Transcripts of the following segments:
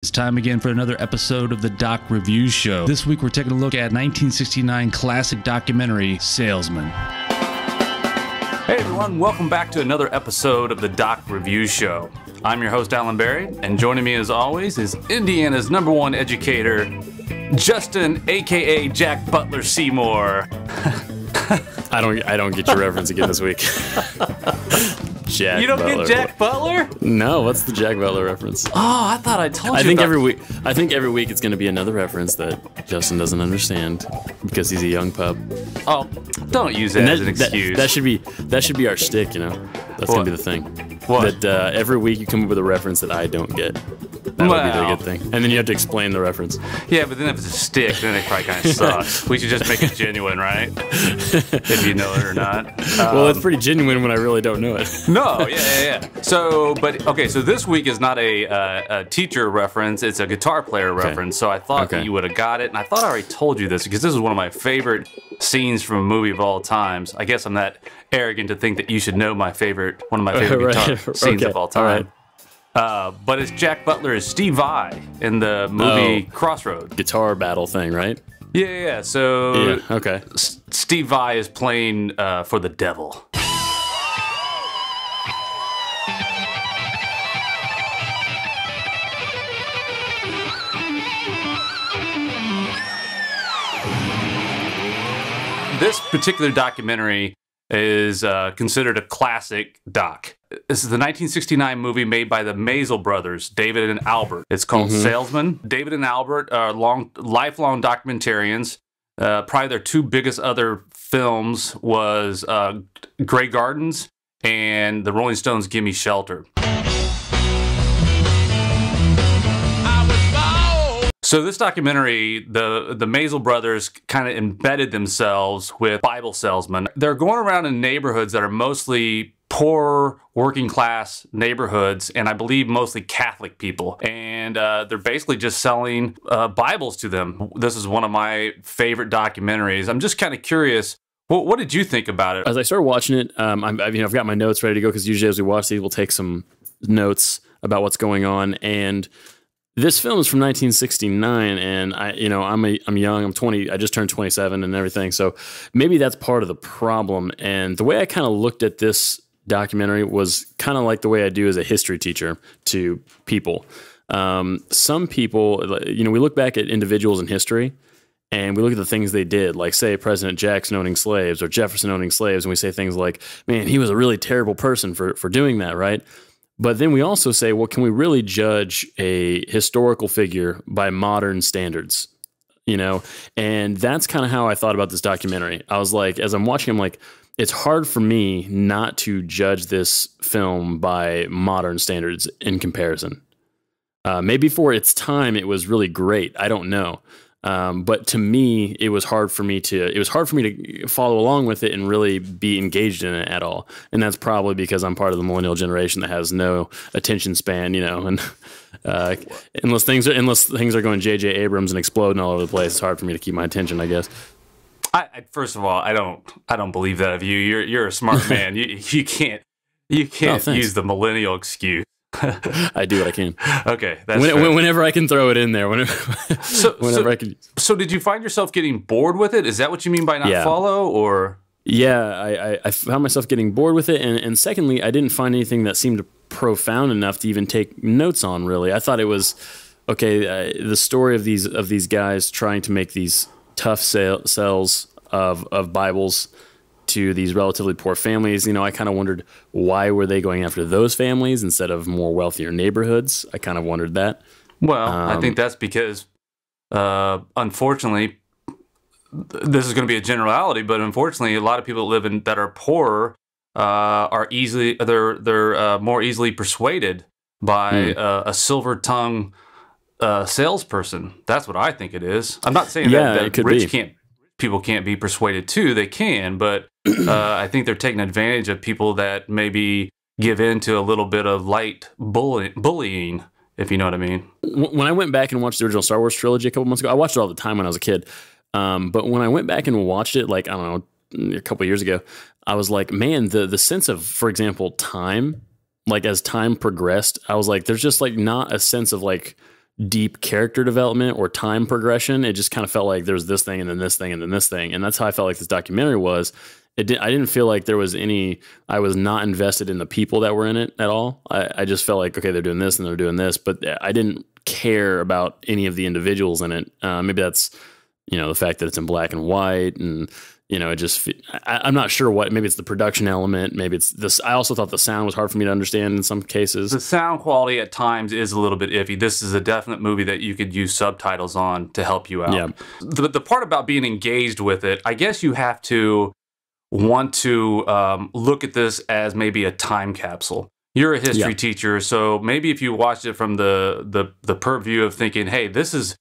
It's time again for another episode of the Doc Review Show. This week we're taking a look at 1969 classic documentary, Salesman. Hey everyone, welcome back to another episode of the Doc Review Show. I'm your host, Alan Berry, and joining me as always is Indiana's #1 educator, Justin, aka Jack Butler Seymour. I don't get your reference again this week. Jack You don't Butler. get Jack Butler? No, what's the Jack Butler reference? Oh, I thought I told you. I think every week it's going to be another reference that Justin doesn't understand because he's a young pup. Oh, don't use that as an excuse. That should be our shtick, you know. That's going to be the thing. What? That every week you come up with a reference that I don't get. That would be the good thing. And then you have to explain the reference. Yeah, but then if it's a stick, then it probably kind of sucks. We should just make it genuine, right? If you know it or not. Well, it's pretty genuine when I really don't know it. No, yeah. So this week is not a teacher reference, it's a guitar player reference. So I thought that you would have got it, and I thought I already told you this because this is one of my favorite scenes from a movie of all times. I guess I'm that arrogant to think that you should know one of my favorite guitar scenes of all time. All right. But it's Jack Butler as Steve Vai in the movie Crossroads. Guitar battle thing, right? Yeah. So Steve Vai is playing for the devil. This particular documentary is considered a classic doc. This is the 1969 movie made by the Maisel brothers, David and Albert. It's called Salesman. David and Albert are lifelong documentarians. Probably their two biggest other films was Grey Gardens and the Rolling Stones' Gimme Shelter. So this documentary, the Maisel brothers kind of embedded themselves with Bible salesmen. They're going around in neighborhoods that are mostly poor, working class neighborhoods, and I believe mostly Catholic people. And they're basically just selling Bibles to them. This is one of my favorite documentaries. I'm just kind of curious, what did you think about it? As I started watching it, I've got my notes ready to go because usually as we watch these, we'll take some notes about what's going on. And this film is from 1969, and I'm young. I'm 20. I just turned 27 and everything. So maybe that's part of the problem. And the way I kind of looked at this documentary was kind of like the way I do as a history teacher to people. Some people, we look back at individuals in history, and we look at the things they did, like say President Jackson owning slaves or Jefferson owning slaves, and we say things like, "Man, he was a really terrible person for doing that," right? But then we also say, well, can we really judge a historical figure by modern standards? And that's kind of how I thought about this documentary. I was like, as I'm watching, I'm like, it's hard for me not to judge this film by modern standards in comparison. Maybe for its time, it was really great. I don't know. But to me, it was hard for me to follow along with it and really be engaged in it at all. And that's probably because I'm part of the millennial generation that has no attention span, and unless things are going J.J. Abrams and exploding all over the place, it's hard for me to keep my attention, I guess. First of all, I don't believe that of you. You're a smart man. You can't use the millennial excuse. I do what I can. Okay, whenever I can throw it in there. Whenever I can. So, did you find yourself getting bored with it? Is that what you mean by not follow, or? Yeah, I found myself getting bored with it, and secondly, I didn't find anything that seemed profound enough to even take notes on. Really, I thought it was the story of these guys trying to make these tough sales of Bibles to these relatively poor families. I kind of wondered, why were they going after those families instead of more wealthier neighborhoods? I kind of wondered that. Well, I think that's because, unfortunately, this is going to be a generality, but unfortunately, a lot of people that are poorer are more easily persuaded by a silver-tongued salesperson. That's what I think it is. I'm not saying that people can't be persuaded too. They can, but I think they're taking advantage of people that maybe give in to a little bit of light bullying, if you know what I mean. When I went back and watched the original Star Wars trilogy a couple months ago, I watched it all the time when I was a kid. But when I went back and watched it, like, I don't know, a couple of years ago, I was like, man, the sense of, for example, time, like as time progressed, I was like, there's just like not a sense of like deep character development or time progression. It just kind of felt like there was this thing and then this thing and then this thing. And that's how I felt like this documentary was. I didn't feel like there was I was not invested in the people that were in it at all. I just felt like, okay, they're doing this and they're doing this, but I didn't care about any of the individuals in it. Maybe that's, the fact that it's in black and white, and, I'm not sure maybe it's the production element. Maybe it's this. I also thought the sound was hard for me to understand in some cases. The sound quality at times is a little bit iffy. This is a definite movie that you could use subtitles on to help you out. Yeah. The part about being engaged with it, I guess you have to want to look at this as maybe a time capsule. You're a history teacher, so maybe if you watched it from the purview of thinking, hey, this is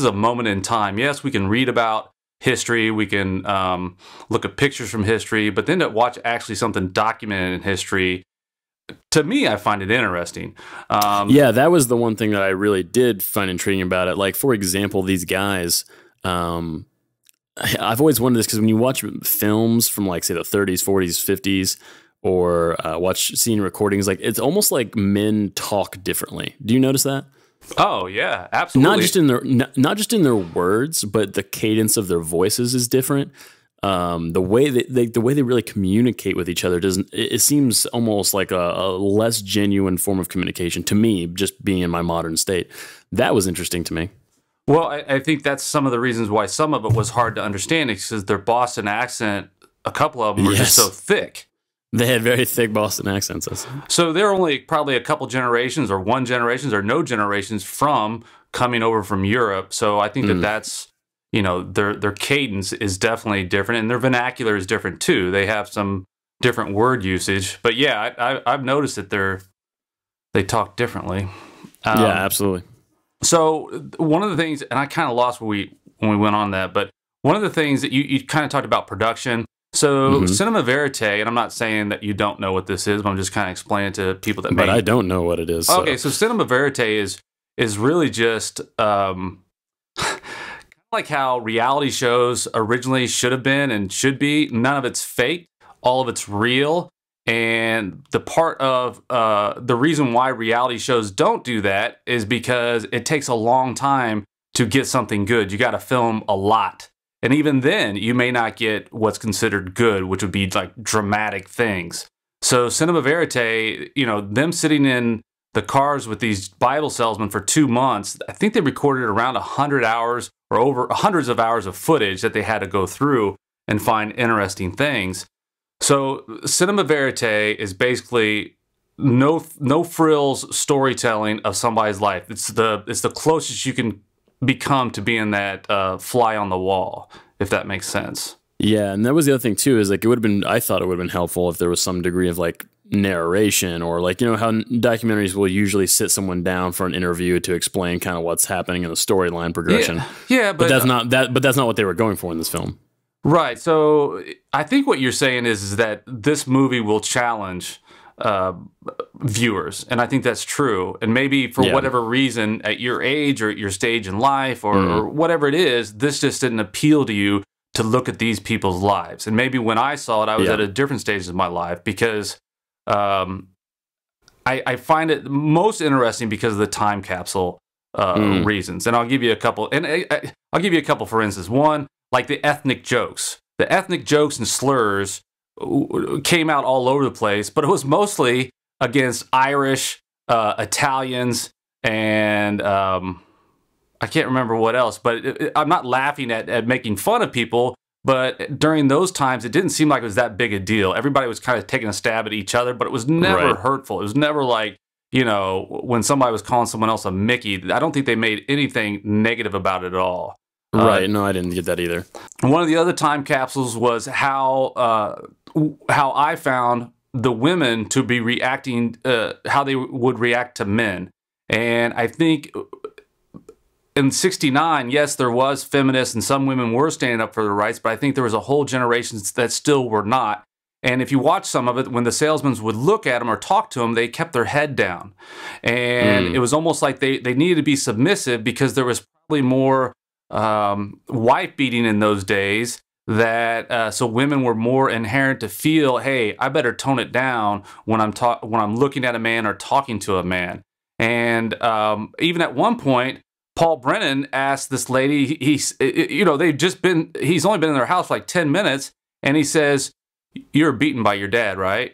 a moment in time. Yes, we can read about history, we can look at pictures from history, but then to watch actually something documented in history, to me, I find it interesting. Yeah, that was the one thing that I really did find intriguing about it. Like, for example, these guys, I've always wondered this because when you watch films from, like, say, the 30s, 40s, 50s, or watch scene recordings, like, it's almost like men talk differently. Do you notice that? Oh yeah, absolutely. Not just in their words, but the cadence of their voices is different. The way they really communicate with each other it seems almost like a less genuine form of communication to me, just being in my modern state. That was interesting to me. Well, I think that's some of the reasons why some of it was hard to understand, because their Boston accent, a couple of them were just so thick. They had very thick Boston accents. So they're only probably a couple generations or one generations or no generations from coming over from Europe. So I think that's, their cadence is definitely different, and their vernacular is different too. They have some different word usage. But yeah, I've noticed that they talk differently. Yeah, absolutely. So one of the things, and I kind of lost when we went on that, but one of the things that you kind of talked about production. So cinema verite, and I'm not saying that you don't know what this is, but I'm just kind of explaining to people that I don't know what it is. Okay, so cinema verite is really just like how reality shows originally should have been and should be. None of it's fake, all of it's real. And the part of the reason why reality shows don't do that is because it takes a long time to get something good. You got to film a lot. And even then, you may not get what's considered good, which would be like dramatic things. So cinema verite, them sitting in the cars with these Bible salesmen for 2 months, I think they recorded around 100 hours or over hundreds of hours of footage that they had to go through and find interesting things. So cinema verite is basically no frills storytelling of somebody's life. It's the closest you can become to being that fly on the wall, if that makes sense. Yeah, and that was the other thing too, is like I thought it would have been helpful if there was some degree of like narration, or like, how documentaries will usually sit someone down for an interview to explain kind of what's happening in the storyline progression. Yeah, but that's not what they were going for in this film. Right. So I think what you're saying is that this movie will challenge viewers, and I think that's true. And maybe for whatever reason, at your age or at your stage in life or whatever it is, this just didn't appeal to you to look at these people's lives. And maybe when I saw it, I was at a different stage of my life, because I find it most interesting because of the time capsule reasons. And I'll give you a couple. And I'll give you a couple, for instance. One, like the ethnic jokes. The ethnic jokes and slurs came out all over the place, but it was mostly against Irish, Italians, and I can't remember what else. But I'm not laughing at making fun of people, but during those times, it didn't seem like it was that big a deal. Everybody was kind of taking a stab at each other, but it was never hurtful. It was never like, when somebody was calling someone else a Mickey. I don't think they made anything negative about it at all. Right. No, I didn't get that either. One of the other time capsules was how I found the women to be reacting, how they would react to men. And I think in '69, yes, there was feminists and some women were standing up for their rights, but I think there was a whole generation that still were not. And if you watch some of it, when the salesmen would look at them or talk to them, they kept their head down. And it was almost like they needed to be submissive, because there was probably more wife beating in those days, that so women were more inherent to feel, hey, I better tone it down when I'm looking at a man or talking to a man. And even at one point, Paul Brennan asked this lady, he's only been in their house for like 10 minutes, and he says, "You're beaten by your dad, right?"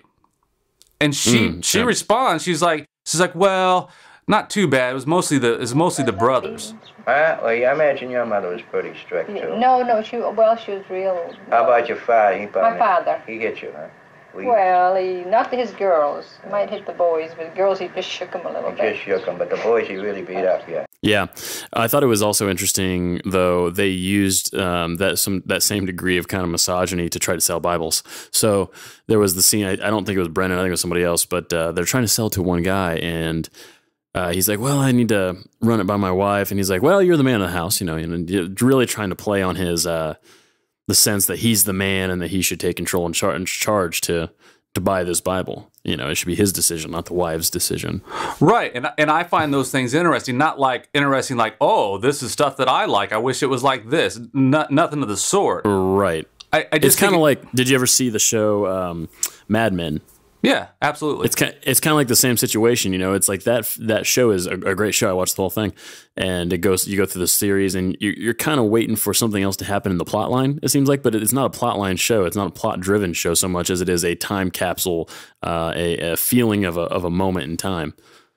And she responds, she's like, "Well, not too bad. It was mostly the brothers." Well, I imagine your mother was pretty strict too. No, she was real. How about your father? My father. He hit you, huh? Well, not his girls. He might hit the boys, but the girls, he just shook them a little bit. Just shook them, but the boys he really beat up, yeah. Yeah, I thought it was also interesting, though, they used that same degree of kind of misogyny to try to sell Bibles. So there was the scene, I don't think it was Brennan, I think it was somebody else, but they're trying to sell to one guy, and he's like, "Well, I need to run it by my wife," and he's like, "Well, you're the man of the house," and really trying to play on his the sense that he's the man and that he should take control and charge to buy this Bible. It should be his decision, not the wife's decision. Right, and I find those things interesting. Not like interesting, like, oh, this is stuff that I like. I wish it was like this. Nothing of the sort. Right. It's kind of like. Did you ever see the show Mad Men? Yeah, absolutely. It's kind of like the same situation, It's like that show is a great show. I watched the whole thing, and you go through the series, and you're kind of waiting for something else to happen in the plot line. It seems like, but it's not a plot line show. It's not a plot driven show so much as it is a time capsule, a feeling of a moment in time.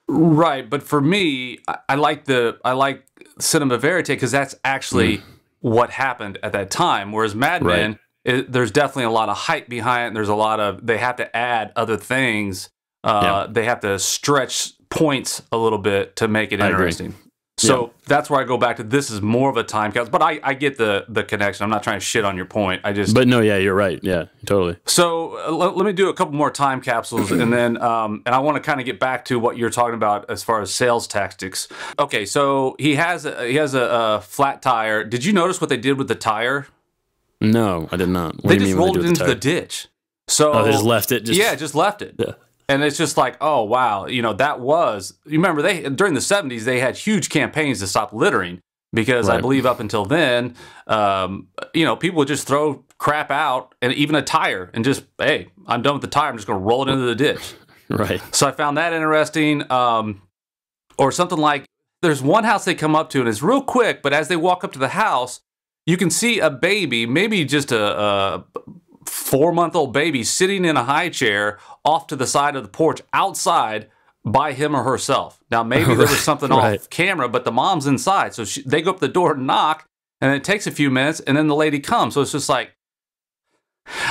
Right, but for me, I like cinema verite because that's actually what happened at that time. Whereas Mad Men. There's definitely a lot of hype behind it. There's a lot of, they have to add other things. They have to stretch points a little bit to make it interesting. So that's where I go back to, this is more of a time capsule. But I get the connection. I'm not trying to shit on your point. But no, yeah, you're right. Yeah, totally. So let me do a couple more time capsules, and then and I want to kind of get back to what you're talking about as far as sales tactics. Okay, so he has a flat tire. Did you notice what they did with the tire? No, I did not. They just rolled it into the ditch. So they just left it? Just left it. Yeah. And it's just like, oh, wow. That was, you remember, during the 70s, they had huge campaigns to stop littering because I believe up until then, people would just throw crap out, and even a tire, and just, hey, I'm done with the tire. I'm just going to roll it into the ditch. Right. So I found that interesting. Or something like, there's one house they come up to, and it's real quick, but as they walk up to the house, you can see a baby, maybe just a 4-month-old baby, sitting in a high chair off to the side of the porch outside by him or herself. Now, maybe there was something off camera, but the mom's inside. So they go up the door and knock, and it takes a few minutes, and then the lady comes. So it's just like,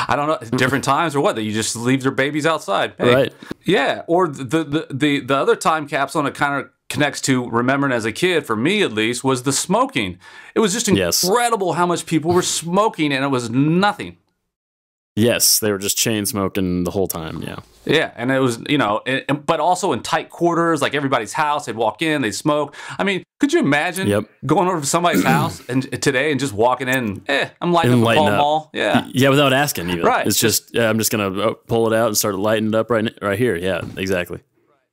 I don't know, different times or what, that you just leave their babies outside. Hey. Right. Yeah, or the other time capsule, and it kind of connects to remembering as a kid, for me at least, was the smoking. It was just incredible how much people were smoking, and it was nothing. Yes, they were just chain smoking the whole time, yeah. Yeah, and it was, but also in tight quarters, like everybody's house, they'd walk in, they'd smoke. I mean, could you imagine going over to somebody's house today and just walking in, I'm lighting up a Pall Mall? Yeah. Yeah, without asking even. Right. It's just, I'm just going to pull it out and start lighting it up right here. Yeah, exactly.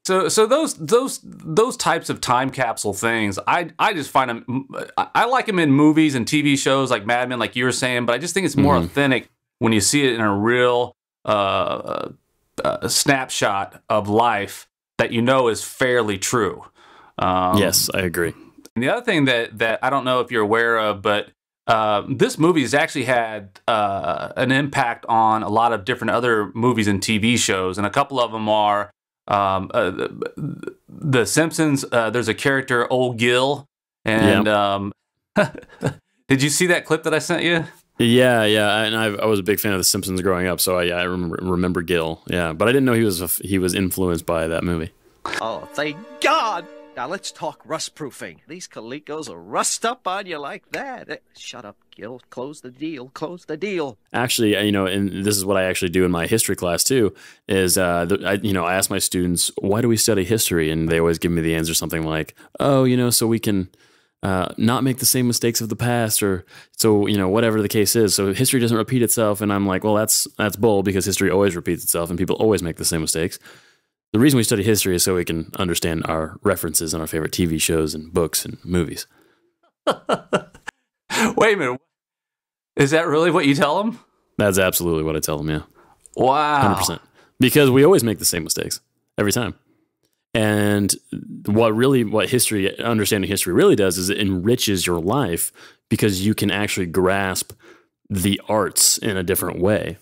So those types of time capsule things, I just find them, I like them in movies and TV shows like Mad Men, like you were saying, but I just think it's more authentic when you see it in a real snapshot of life that is fairly true. Yes, I agree. And the other thing that I don't know if you're aware of, but this movie has actually had an impact on a lot of different other movies and TV shows, and a couple of them are The Simpsons. There's a character, Old Gil, and did you see that clip that I sent you? Yeah, and I was a big fan of The Simpsons growing up, so I remember Gil. Yeah, but I didn't know he was influenced by that movie. Oh, thank God! Now let's talk rust-proofing. These Colecos will rust up on you like that. Shut up, Gil. Close the deal. Close the deal. Actually, and this is what I actually do in my history class too. Is I ask my students, why do we study history? And they always give me the answer something like, oh, so we can not make the same mistakes of the past, or so whatever the case is. So history doesn't repeat itself. And I'm like, well, that's bull, because history always repeats itself, and people always make the same mistakes. The reason we study history is so we can understand our references and our favorite TV shows and books and movies. Wait a minute. Is that really what you tell them? That's absolutely what I tell them, yeah. Wow. 100%. Because we always make the same mistakes every time. And understanding history really does is it enriches your life because you can actually grasp the arts in a different way.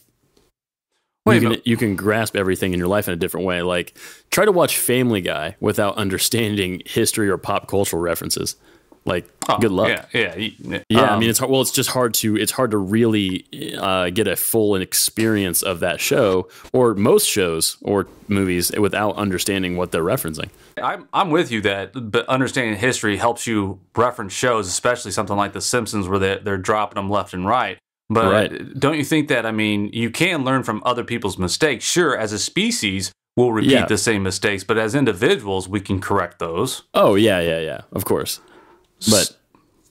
You can grasp everything in your life in a different way. Like, try to watch Family Guy without understanding history or pop cultural references. Like, good luck. Yeah. I mean, it's just hard to really get a full experience of that show or most shows or movies without understanding what they're referencing. I'm with you but understanding history helps you reference shows, especially something like The Simpsons, where they're dropping them left and right. But don't you think that, I mean, you can learn from other people's mistakes? Sure, as a species, we'll repeat the same mistakes, but as individuals, we can correct those. Oh, yeah, of course.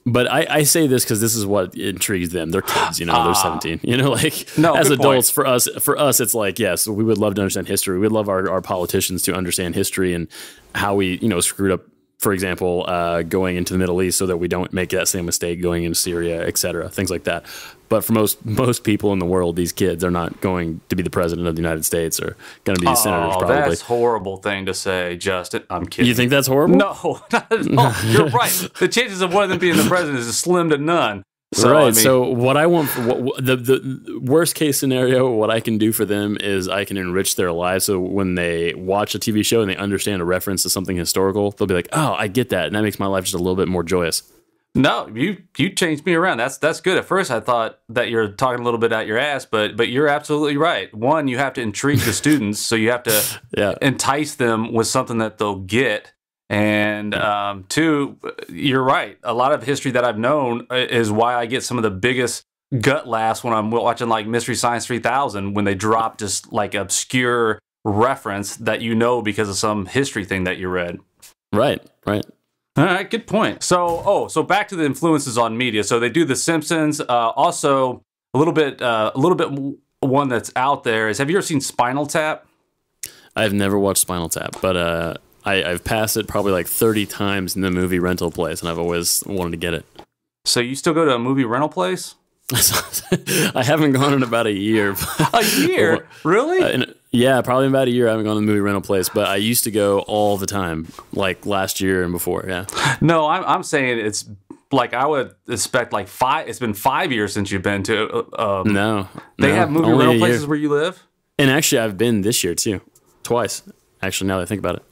But I say this because this is what intrigues them. They're kids, they're 17. As adults, for us, it's like, yes, we would love to understand history. We'd love our politicians to understand history and how we, screwed up, for example, going into the Middle East so that we don't make that same mistake going into Syria, et cetera, things like that. But for most people in the world, these kids are not going to be the president of the United States or going to be senators, probably. That's a horrible thing to say, Justin. I'm kidding. You think that's horrible? No, not at all. You're right. The chances of one of them being the president is slim to none. So, right. I mean, so what I want, the worst case scenario, what I can do for them is I can enrich their lives. So when they watch a TV show and they understand a reference to something historical, they'll be like, "Oh, I get that," and that makes my life just a little bit more joyous. No, you changed me around. That's good. At first, I thought that you're talking a little bit out your ass, but you're absolutely right. One, you have to intrigue the students, so you have to entice them with something that they'll get. And two, you're right. A lot of history that I've known is why I get some of the biggest gut laughs when I'm watching like Mystery Science 3000 when they drop just like obscure reference that because of some history thing that you read. Right. All right, good point. So back to the influences on media. So they do The Simpsons. Also, a little bit one that's out there is, have you ever seen Spinal Tap? I've never watched Spinal Tap, but I've passed it probably like 30 times in the movie rental place, and I've always wanted to get it. So you still go to a movie rental place? I haven't gone in about a year. A year? Really? Yeah, probably about a year I haven't gone to the movie rental place, but I used to go all the time, like last year and before, yeah. No, I'm saying it's like I would expect like 5. It's been 5 years since you've been to. No. They have movie rental places where you live? And actually, I've been this year too. Twice, actually, now that I think about it.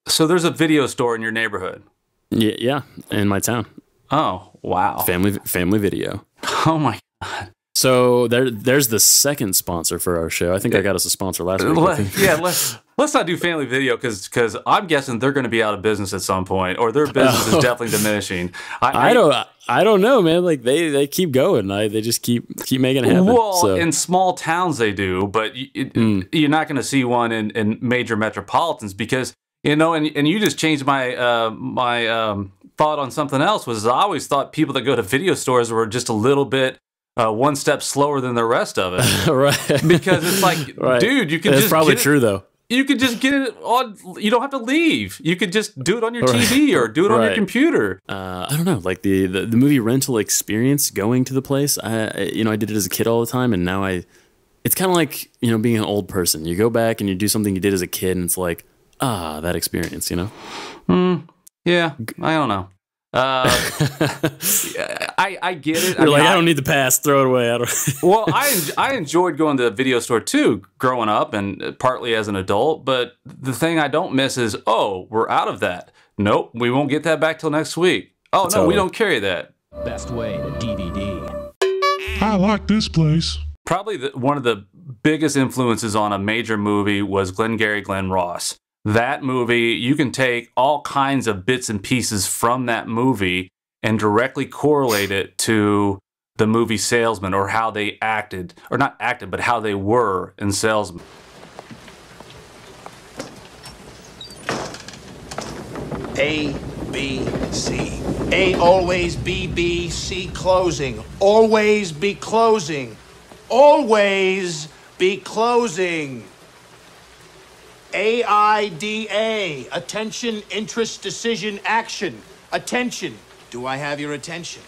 So there's a video store in your neighborhood? Yeah, in my town. Oh, wow. Family Video. Oh, my God. So there's the second sponsor for our show. I think I got us a sponsor last week. Let's not do Family Video because I'm guessing they're going to be out of business at some point, or their business is definitely diminishing. I don't know, man. Like they keep going. They just keep making it happen. Well, in small towns they do, but you're not going to see one in major metropolitans because and you just changed my my thought on something else. Was I always thought people that go to video stores were just a little bit. One step slower than the rest of it, right? Because it's like, dude, you can. That's just probably get true, though. You could just get it on. You don't have to leave. You could just do it on your TV or do it on your computer. I don't know, like the movie rental experience, going to the place. I did it as a kid all the time, and now it's kind of like being an old person. You go back and you do something you did as a kid, and it's like that experience. Yeah, I don't know. I get it. You're I don't need the past. Throw it away. Well, I enjoyed going to the video store too, growing up and partly as an adult. But the thing I don't miss is, we're out of that. Nope, we won't get that back till next week. Oh no, we don't carry that. Best way to DVD. I like this place. Probably one of the biggest influences on a major movie was Glengarry Glen Ross. That movie, you can take all kinds of bits and pieces from that movie and directly correlate it to the movie Salesman, or how they acted, or not acted, but how they were in Salesman. A, B, C. A always B, B, C closing. Always be closing. Always be closing. AIDA, attention, interest, decision, action. Attention, do I have your attention?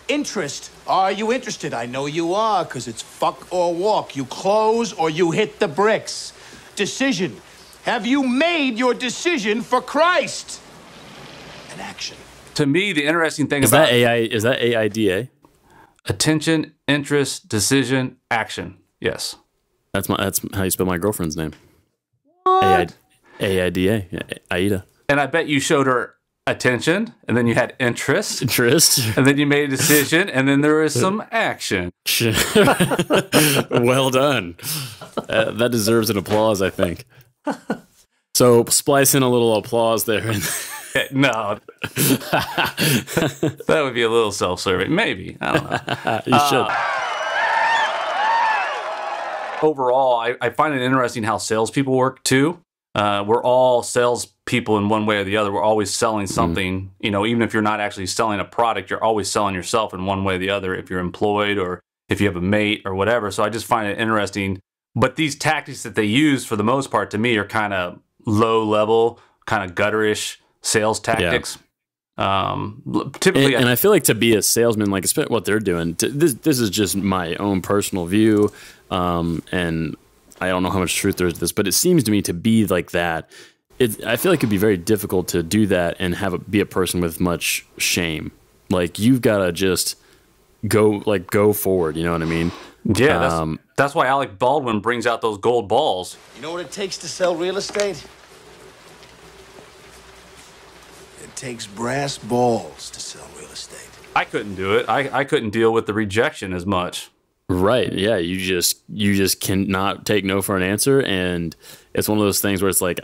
Interest, are you interested? I know you are, because it's fuck or walk. You close or you hit the bricks. Decision, Have you made your decision for Christ? An action. To me, the interesting thing Is about that AI? Is that AIDA? attention, interest, decision, action. Yes. That's how you spell my girlfriend's name. AIDA. Aida. And I bet you showed her attention, and then you had interest, and then you made a decision, and then there was some action. Well done. That deserves an applause, I think. So splice in a little applause there. No. That would be a little self-serving. Maybe. I don't know. You should. Overall, I find it interesting how salespeople work, too. We're all salespeople in one way or the other. We're always selling something. You know, even if you're not actually selling a product, you're always selling yourself in one way or the other if you're employed or if you have a mate or whatever. So I just find it interesting. But these tactics that they use, for the most part, to me, are kind of low-level, kind of gutterish sales tactics. Typically, and I feel like to be a salesman, like what they're doing, this is just my own personal view, and I don't know how much truth there is to this, but it seems to me to be like that. I feel like it'd be very difficult to do that and be a person with much shame. Like you've got to just go forward. You know what I mean? Yeah, that's why Alec Baldwin brings out those gold balls. You know what it takes to sell real estate? It takes brass balls to sell real estate. I couldn't do it. I couldn't deal with the rejection as much. Right. Yeah. You just cannot take no for an answer. And it's one of those things where it's like,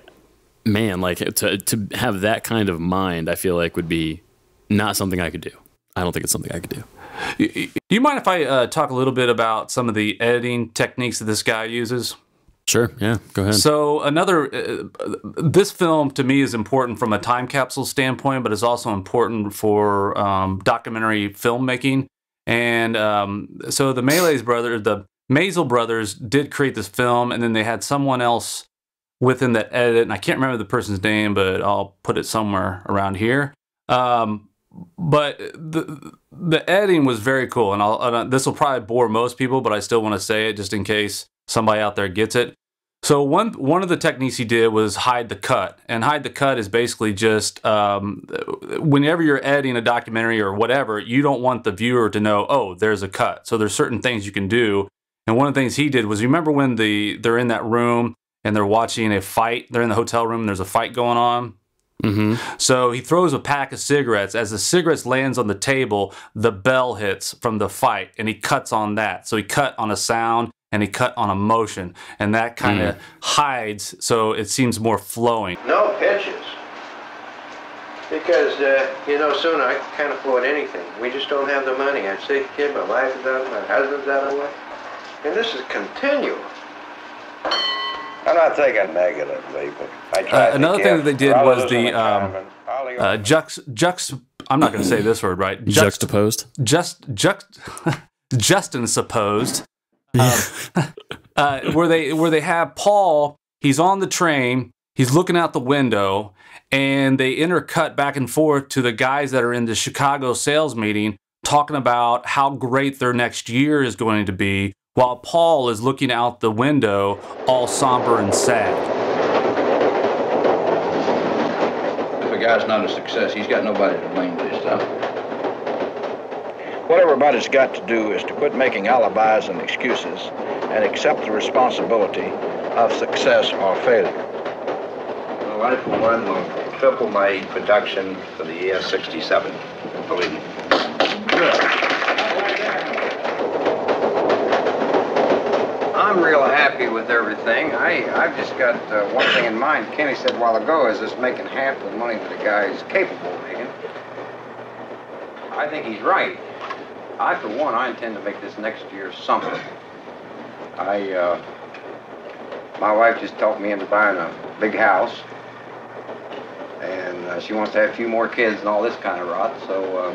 man, like to have that kind of mind, I feel like would be not something I could do. I don't think it's something I could do. Do you mind if I talk a little bit about some of the editing techniques that this guy uses? Sure. Yeah. Go ahead. So this film to me is important from a time capsule standpoint, but it's also important for documentary filmmaking. And so the Maisel brothers did create this film, and then they had someone else within that edit, and I can't remember the person's name, but I'll put it somewhere around here. But the editing was very cool, and this will probably bore most people, but I still want to say it just in case somebody out there gets it. So one of the techniques he did was hide the cut, and hide the cut is basically just whenever you're editing a documentary or whatever, you don't want the viewer to know, oh, there's a cut. So there's certain things you can do, and one of the things he did was, you remember when they're in that room and they're watching a fight, they're in the hotel room and there's a fight going on? Mm-hmm. So he throws a pack of cigarettes. As the cigarettes lands on the table, the bell hits from the fight, and he cuts on that. So he cut on a sound, and he cut on a motion, and that kind of hides, so it seems more flowing. No pitches. Because, soon I can't afford anything. We just don't have the money. I'm sick kid, my wife is out, my husband's out of work. And this is continual. I'm not taking negatively, but I try another thing that they did was the I'm not going to say this word right. Juxtaposed. Juxtaposed. Where they have Paul, he's on the train, he's looking out the window, and they intercut back and forth to the guys that are in the Chicago sales meeting talking about how great their next year is going to be, while Paul is looking out the window all somber and sad. If a guy's not a success, he's got nobody to blame but himself. What everybody's got to do is to quit making alibis and excuses and accept the responsibility of success or failure. Well, I, for one, will triple my production for the year 67. Believe me. Good. I'm real happy with everything. I've just got one thing in mind. Kenny said a while ago, is this making half the money that a guy is capable of making? I think he's right. I, for one, I intend to make this next year something. My wife just talked me into buying a big house, and she wants to have a few more kids and all this kind of rot, so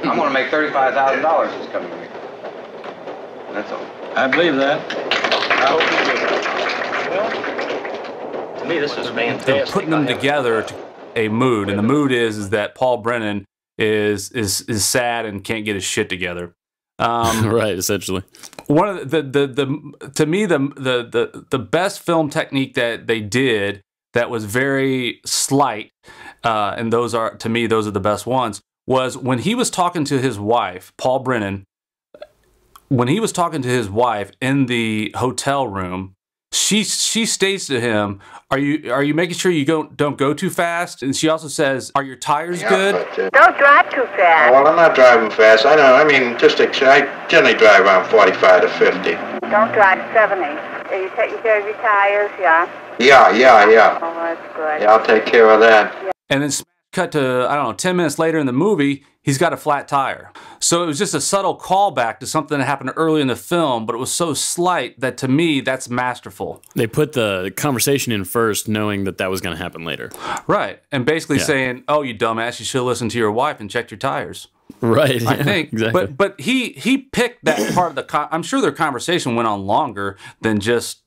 I'm going to make $35,000 this coming year. That's all. I believe that. To me, this is fantastic. They're putting them together to a mood, and the mood is that Paul Brennan is sad and can't get his shit together. Right, essentially. One of to me the best film technique that they did that was very slight, and those are, to me, those are the best ones, was when he was talking to his wife, Paul Brennan, when he was talking to his wife in the hotel room, she states to him, "Are you making sure you don't go too fast?" And she also says, "Are your tires good?" But, don't drive too fast. Well, I'm not driving fast. I know. I mean, I generally drive around 45 to 50. Don't drive 70. Are you taking care of your tires? Yeah. Yeah. Oh, that's good. Yeah, I'll take care of that. Yeah. And then cut to, I don't know, 10 minutes later in the movie, he's got a flat tire. So it was just a subtle callback to something that happened early in the film, but it was so slight that to me, that's masterful. They put the conversation in first, knowing that that was going to happen later. Right. And basically saying, "Oh, you dumbass, you should listen to your wife and check your tires." Right. I think. Exactly. But he picked that part of the, I'm sure their conversation went on longer than just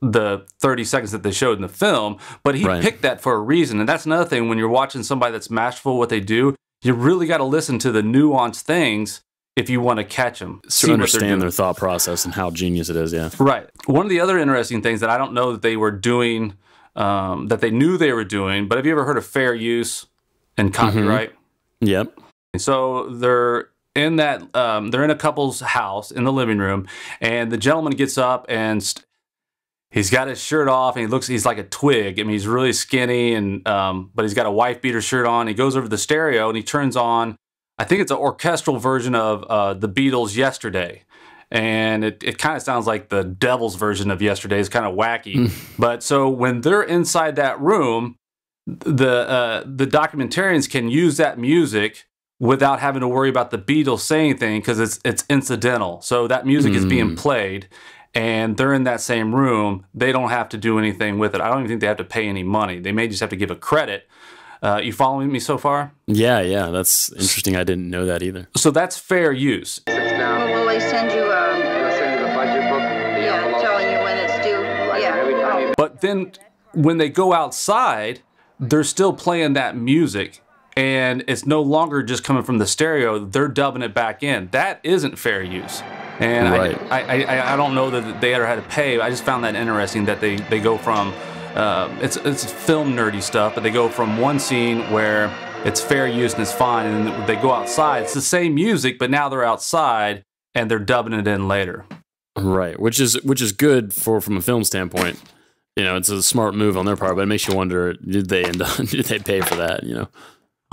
the 30 seconds that they showed in the film, but he picked that for a reason. And that's another thing, when you're watching somebody that's masterful what they do, you really got to listen to the nuanced things if you want to catch them. To understand their thought process and how genius it is, yeah. Right. One of the other interesting things that I don't know that they were doing, that they knew they were doing, but have you ever heard of fair use and copyright? Yep. So they're in a couple's house in the living room, and the gentleman gets up and he's got his shirt off, and he's like a twig. I mean, he's really skinny, and but he's got a wife beater shirt on. He goes over to the stereo and he turns on, I think it's an orchestral version of the Beatles' Yesterday. And it kind of sounds like the Devil's version of Yesterday. It's kind of wacky. But so when they're inside that room, the documentarians can use that music without having to worry about the Beatles saying anything, because it's incidental. So that music is being played, and they're in that same room. They don't have to do anything with it. I don't even think they have to pay any money. They may just have to give a credit. You following me so far? Yeah, that's interesting. I didn't know that either. So that's fair use. Will they send you the budget book? telling you when it's due? Yeah. But then when they go outside, they're still playing that music, and it's no longer just coming from the stereo. They're dubbing it back in. That isn't fair use. And I don't know that they ever had to pay. I just found that interesting that they go from, it's film nerdy stuff, but they go from one scene where it's fair use and it's fine, and they go outside. It's the same music, but now they're outside and they're dubbing it in later. Right, which is good from a film standpoint. You know, it's a smart move on their part, but it makes you wonder, did they pay for that, you know?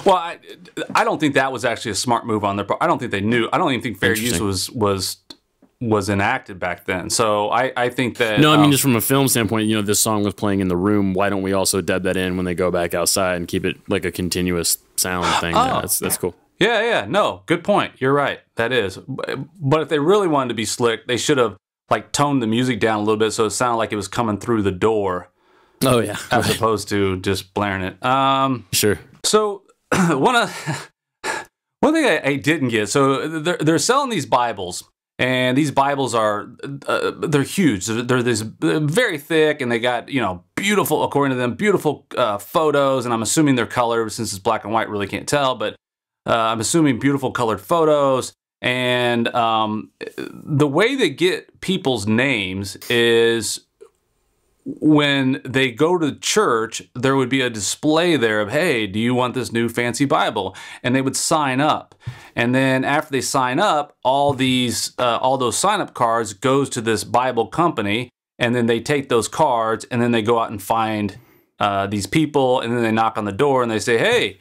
Well, I don't think that was actually a smart move on their part. I don't think they knew. I don't even think fair use was enacted back then. So I think that... No, I mean, just from a film standpoint, you know, this song was playing in the room. Why don't we also dub that in when they go back outside and keep it like a continuous sound thing? There? That's cool. Yeah. No, good point. You're right. That is. But if they really wanted to be slick, they should have like toned the music down a little bit so it sounded like it was coming through the door. Oh, yeah. As opposed to just blaring it. Sure. So one thing I didn't get, so they're selling these Bibles. And these Bibles are, they're huge. They're very thick, and they got, you know, beautiful, according to them, beautiful photos. And I'm assuming they're colored, since it's black and white, really can't tell. But I'm assuming beautiful colored photos. And the way they get people's names is when they go to church, there would be a display there of, hey, do you want this new fancy Bible? And they would sign up. And then after they sign up, all those sign-up cards goes to this Bible company, and then they take those cards, and then they go out and find these people, and then they knock on the door, and they say, hey,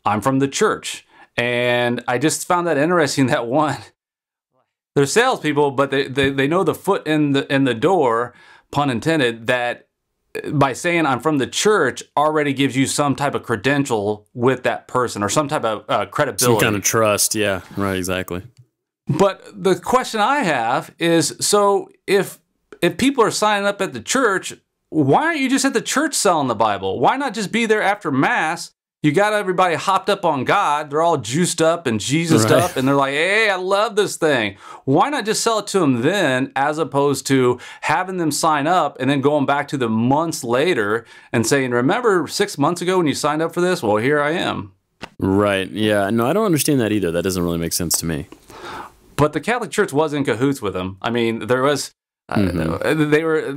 I'm from the church. And I just found that interesting, that one, they're salespeople, but they know the foot in the door, pun intended, that by saying I'm from the church already gives you some type of credential with that person, or some type of credibility. Some kind of trust, yeah, right, exactly. But the question I have is, so if people are signing up at the church, why aren't you just at the church selling the Bible? Why not just be there after Mass? You got everybody hopped up on God. They're all juiced up and Jesused up, and they're like, hey, I love this thing. Why not just sell it to them then, as opposed to having them sign up and then going back to them months later and saying, remember 6 months ago when you signed up for this? Well, here I am. Right, yeah. No, I don't understand that either. That doesn't really make sense to me. But the Catholic Church was in cahoots with them. I mean, there was... They were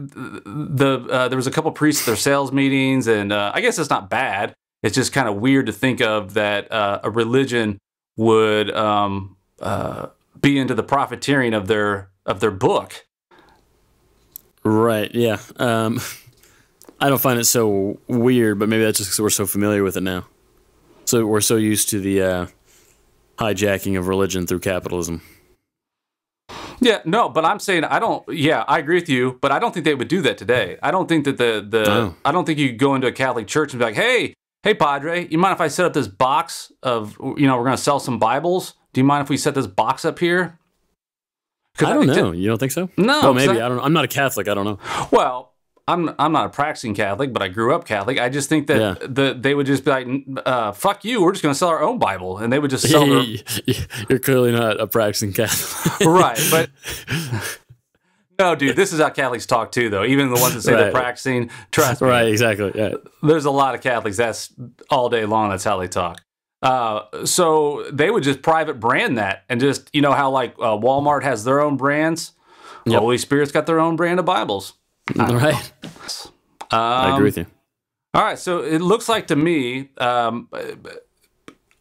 there was a couple priests at their sales meetings, and I guess it's not bad. It's just kind of weird to think of that a religion would be into the profiteering of their book. Right. Yeah. I don't find it so weird, but maybe that's just because we're so familiar with it now. So we're so used to the hijacking of religion through capitalism. Yeah, no, but I'm saying I don't. Yeah, I agree with you, but I don't think they would do that today. I don't think that I don't think you could go into a Catholic church and be like, hey, Padre, you mind if I set up this box of, we're going to sell some Bibles? Do you mind if we set this box up here? I don't know. You don't think so? No. Well, maybe. I don't know. I'm not a Catholic. I don't know. Well, I'm not a practicing Catholic, but I grew up Catholic. I just think that they would just be like, fuck you, we're just going to sell our own Bible. And they would just sell their... You're clearly not a practicing Catholic. Right, but... No, dude, this is how Catholics talk too, though. Even the ones that say they're practicing, trust me. Right, exactly. Yeah. There's a lot of Catholics, that's all day long, that's how they talk. So they would just private brand that, and just, how like Walmart has their own brands, Holy Spirit's got their own brand of Bibles. Right. I agree with you. All right, so it looks like to me,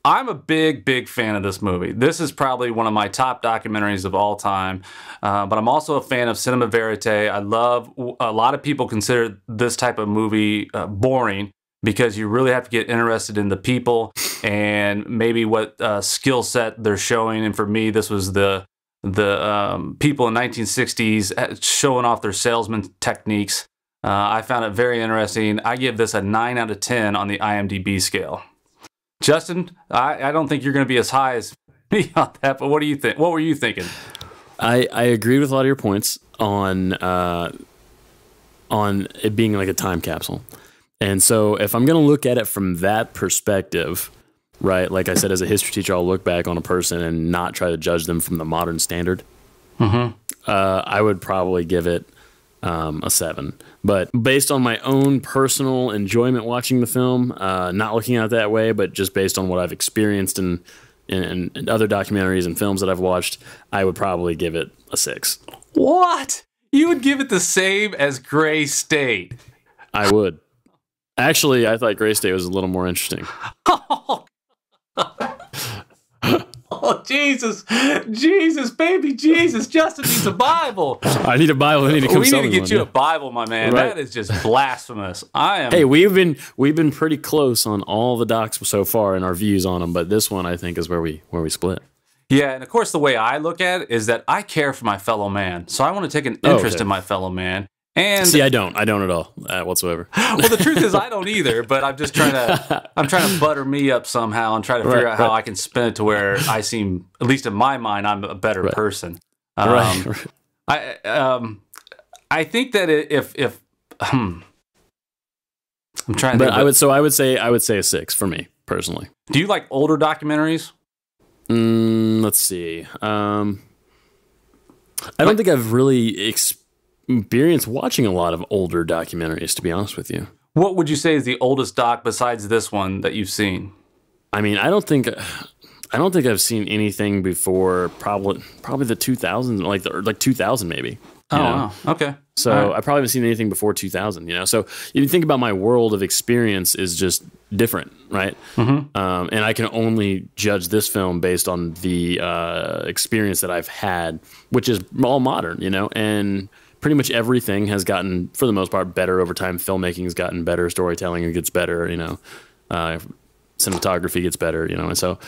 I'm a big fan of this movie. This is probably one of my top documentaries of all time, but I'm also a fan of cinema verite. A lot of people consider this type of movie boring because you really have to get interested in the people and maybe what skill set they're showing. And for me, this was the people in 1960s showing off their salesman techniques. I found it very interesting. I give this a 9 out of 10 on the IMDb scale. Justin, I don't think you're going to be as high as me on that, but what do you think? What were you thinking? I agreed with a lot of your points on it being like a time capsule. And so if I'm going to look at it from that perspective, right, like I said, as a history teacher, I'll look back on a person and not try to judge them from the modern standard. I would probably give it a 7. But based on my own personal enjoyment watching the film, not looking at it that way, but just based on what I've experienced in other documentaries and films that I've watched, I would probably give it a 6. What? You would give it the same as Gray State? I would. Actually, I thought Gray State was a little more interesting. Oh, Jesus, baby Jesus. Justin needs a Bible. I need a Bible. I need to come We need to get you a Bible, my man. Right. That is just blasphemous. Hey, we've been pretty close on all the docs so far in our views on them, but this one I think is where we split. Yeah, and of course the way I look at it is that I care for my fellow man. So I want to take an interest in my fellow man. And see, I don't at all whatsoever. Well, the truth is I don't either, but I'm just trying to butter me up somehow and try to figure out how I can spin it to where I seem, at least in my mind, I'm a better person. I think that if I'm trying to, but I would say a 6 for me personally. Do you like older documentaries? Let's see. I don't think I've really experienced watching a lot of older documentaries, to be honest with you. What would you say is the oldest doc besides this one that you've seen? I mean, I don't think I've seen anything before probably the 2000s, like 2000 maybe. Wow. Okay. So I probably haven't seen anything before 2000, So you think about my world of experience is just different, right? And I can only judge this film based on the experience that I've had, which is all modern, and pretty much everything has gotten, for the most part, better over time. Filmmaking has gotten better, storytelling gets better, cinematography gets better, and so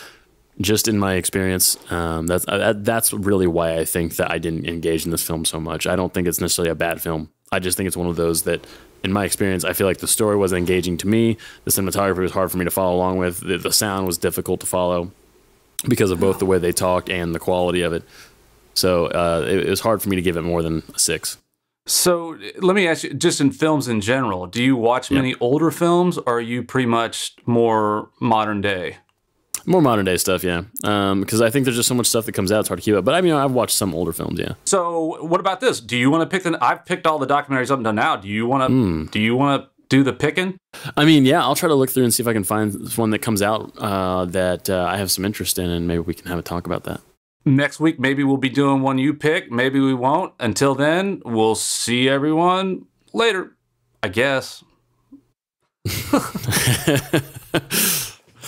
just in my experience, that's really why I think that I didn't engage in this film so much. I don't think it's necessarily a bad film. I just think it's one of those that, in my experience, I feel like the story wasn't engaging to me. The cinematography was hard for me to follow along with. The sound was difficult to follow because of both the way they talked and the quality of it. So it was hard for me to give it more than a 6. So let me ask you, just in films in general, do you watch many older films, or are you pretty much more modern day? More modern day stuff, yeah. Because I think there's just so much stuff that comes out, it's hard to keep up. But I've watched some older films, yeah. So what about this? Do you want to pick I've picked all the documentaries up until now. Do you want to do the picking? I mean, yeah, I'll try to look through and see if I can find one that comes out that I have some interest in, and maybe we can have a talk about that. Next week, maybe we'll be doing one you pick. Maybe we won't. Until then, we'll see everyone later, I guess.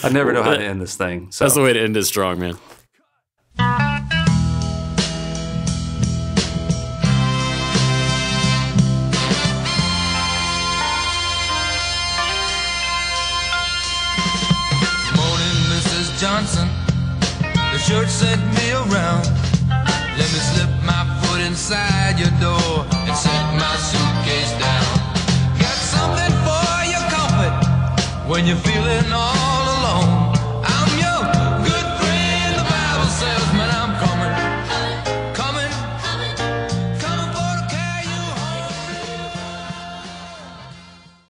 I never know how to end this thing. So. That's the way to end it strong, man. Morning, Mrs. Johnson. The church sent me around. Let me slip my foot inside your door and set my suitcase down. Got something for your comfort when you're feeling all